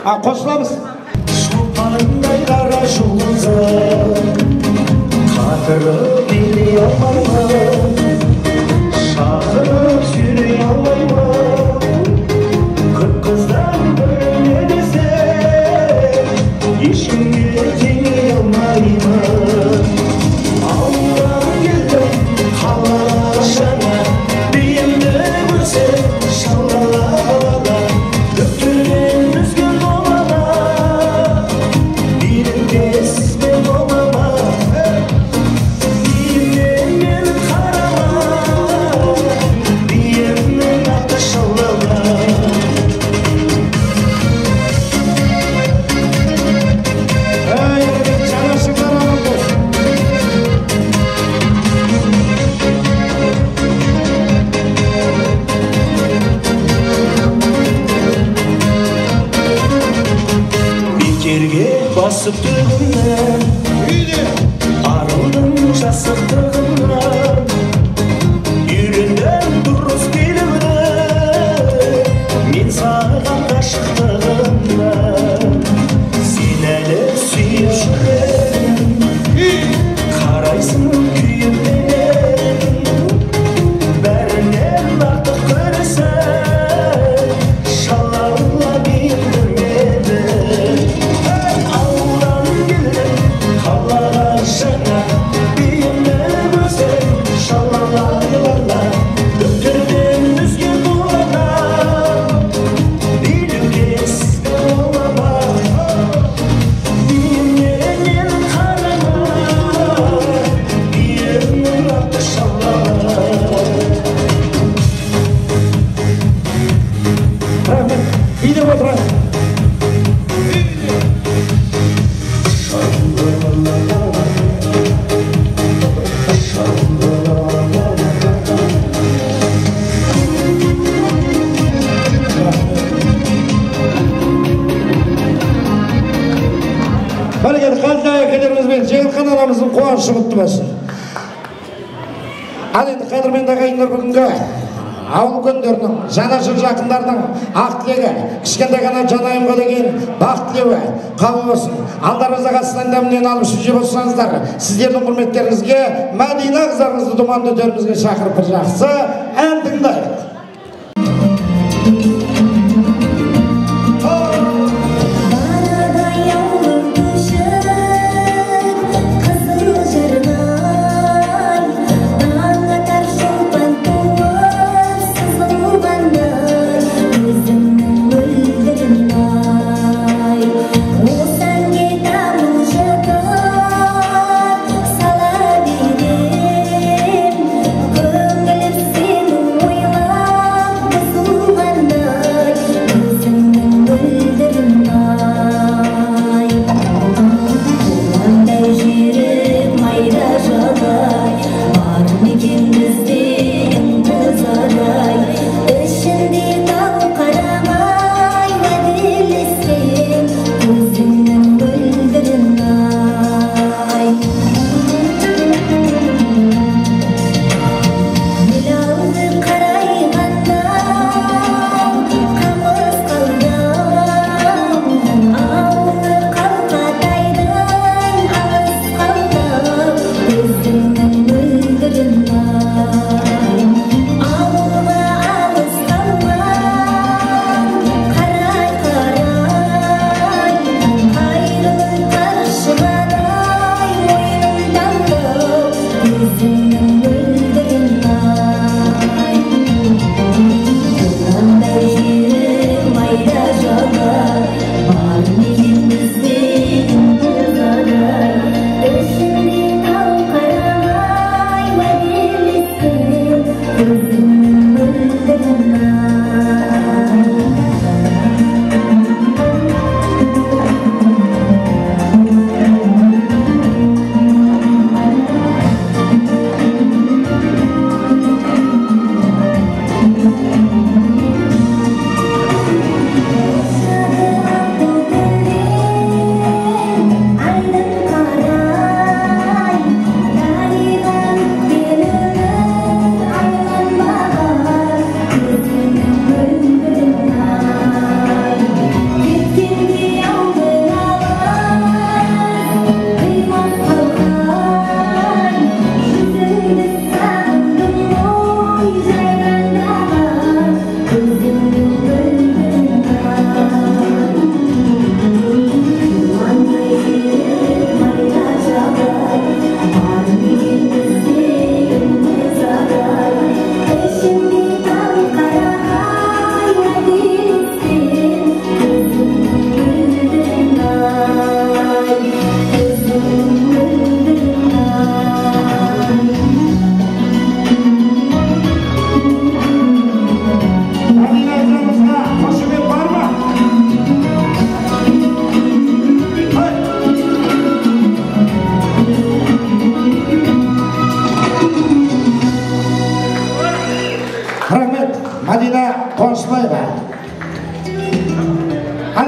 Қосыламыз. Шолпандай қара жұлдызы қатыры билей алмаймын, шақырып сүйрей алмаймын. Қырық қыздан біріне десе ешкімге теңей алмаймын. Ауылдан келдім қалаға жаңа, биімді көрсе шалғалада өптірген үзген болама, билікес мен болама. Биіммен мені қарама, биімнің аты шалғала. Жанашырлар аман болсын. Бекерге басып төгімнен, арылдың жасықтығымнан, үйрендім дұрыс келімді, мен саған ғашықтығымнан. Сен әлі сүйіп жүремін, қарайсың күйімнен, бәрінен артық көресің, шалғала билдің мені. Ауылдан келдім қалаға жаңа, биімді көрсем шалғала, өптірден үзген болама, билікес болама. Биімнен мені қарама, биімнің аты шалғала. Рахмет. Билеп отырайық. Бәрекелді, қалтай әкелерімізбен Жеңілхан ағамыздың қуанышы құтты болсын. Ал енді қадірменді ағайындар, бүгінгі ауыл күндерінің, жанашыр жақындарының ақ тілегі, кішкентай ғана жанайымға деген бақ тілеуі қабыл болсын. Алдарыңызда қатысқан дәмінен алып үшінші болсаңыздар, сіздердің құрметтеріңізге Мәдина қыздарыңызды думанды өтерімізге шақырып бір жақсы ән тыңдайық.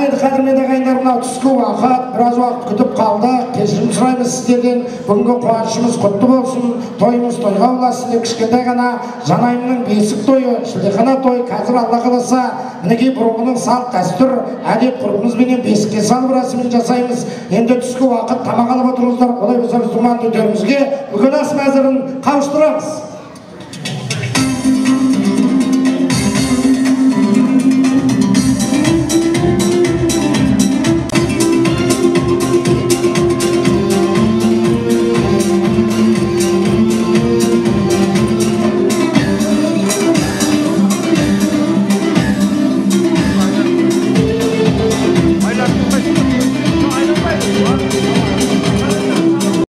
Жарайды, қадірменді ағайындар, мынау түскі уақыт, біраз уақыт күтіп қалды. Кешірім сұраймыз сіздерден. Бүгінгі қуанышымыз құтты болсын, тойымыз тойға ұласын деп кішкентай ғана жанайымның бесік тойы, шілдехана той қазір Алла қаласа мінекей бұрынғының салт дәстүр әдеп ғұрпымызбенен бесікке салып рәсімін жасаймыз. Енді түскі уақыт тамақ алып отырыңыздар. Олай болса біз думанды өтерімізге бүкіл ас мәзірін қауыштырамыз.